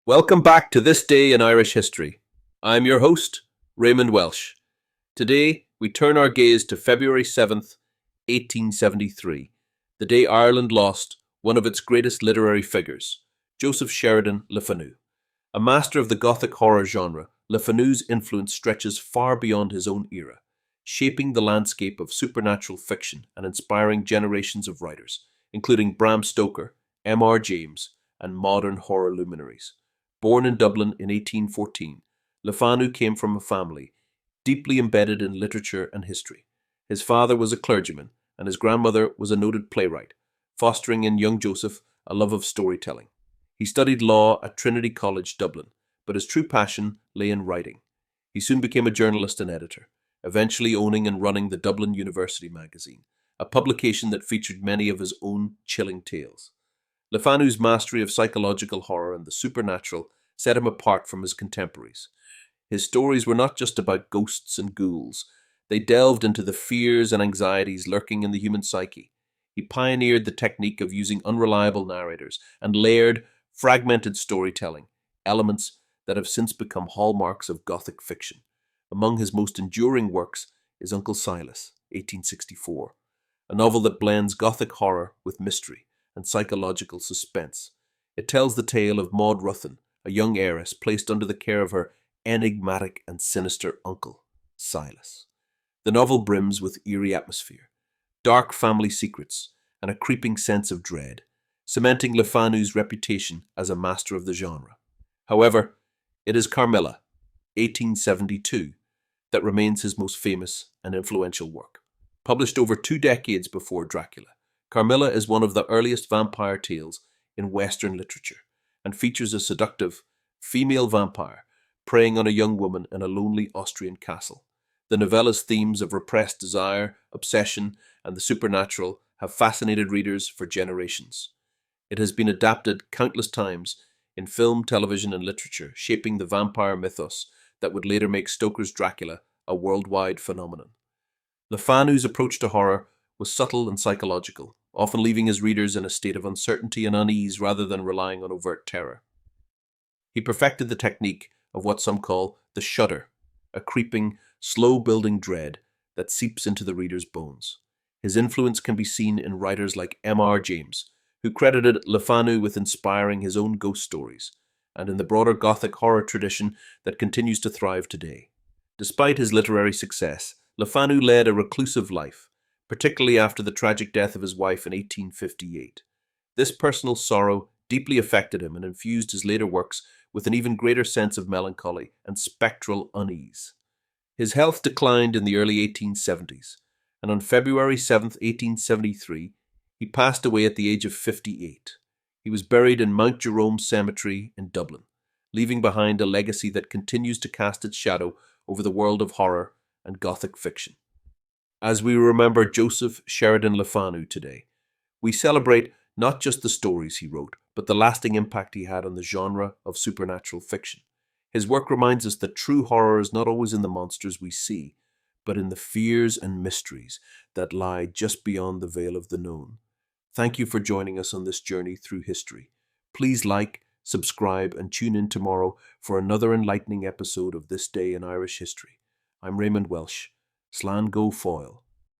Welcome back to This Day in Irish History. I'm your host, Raymond Welsh. Today, we turn our gaze to February 7th, 1873, the day Ireland lost one of its greatest literary figures, Joseph Sheridan Le Fanu. A master of the gothic horror genre, Le Fanu's influence stretches far beyond his own era, shaping the landscape of supernatural fiction and inspiring generations of writers, including Bram Stoker, M.R. James, and modern horror luminaries. Born in Dublin in 1814, Le Fanu came from a family deeply embedded in literature and history. His father was a clergyman, and his grandmother was a noted playwright, fostering in young Joseph a love of storytelling. He studied law at Trinity College, Dublin, but his true passion lay in writing. He soon became a journalist and editor, eventually owning and running the Dublin University magazine, a publication that featured many of his own chilling tales. Le Fanu's mastery of psychological horror and the supernatural set him apart from his contemporaries. His stories were not just about ghosts and ghouls, they delved into the fears and anxieties lurking in the human psyche. He pioneered the technique of using unreliable narrators and layered, fragmented storytelling, elements that have since become hallmarks of Gothic fiction. Among his most enduring works is Uncle Silas, 1864, a novel that blends Gothic horror with mystery and psychological suspense. It tells the tale of Maud Ruthven, a young heiress placed under the care of her enigmatic and sinister uncle, Silas. The novel brims with eerie atmosphere, dark family secrets, and a creeping sense of dread, cementing Le Fanu's reputation as a master of the genre. However, it is Carmilla, 1872, that remains his most famous and influential work. Published over 2 decades before Dracula, Carmilla is one of the earliest vampire tales in Western literature and features a seductive female vampire preying on a young woman in a lonely Austrian castle. The novella's themes of repressed desire, obsession, and the supernatural have fascinated readers for generations. It has been adapted countless times in film, television, and literature, shaping the vampire mythos that would later make Stoker's Dracula a worldwide phenomenon. Le Fanu's approach to horror was subtle and psychological, often leaving his readers in a state of uncertainty and unease rather than relying on overt terror. He perfected the technique of what some call the shudder, a creeping, slow-building dread that seeps into the reader's bones. His influence can be seen in writers like M.R. James, who credited Le Fanu with inspiring his own ghost stories, and in the broader Gothic horror tradition that continues to thrive today. Despite his literary success, Le Fanu led a reclusive life, particularly after the tragic death of his wife in 1858. This personal sorrow deeply affected him and infused his later works with an even greater sense of melancholy and spectral unease. His health declined in the early 1870s, and on February 7th, 1873, he passed away at the age of 58. He was buried in Mount Jerome Cemetery in Dublin, leaving behind a legacy that continues to cast its shadow over the world of horror and Gothic fiction. As we remember Joseph Sheridan Le Fanu today, we celebrate not just the stories he wrote, but the lasting impact he had on the genre of supernatural fiction. His work reminds us that true horror is not always in the monsters we see, but in the fears and mysteries that lie just beyond the veil of the known. Thank you for joining us on this journey through history. Please like, subscribe, and tune in tomorrow for another enlightening episode of This Day in Irish History. I'm Raymond Welsh. Slán go foil.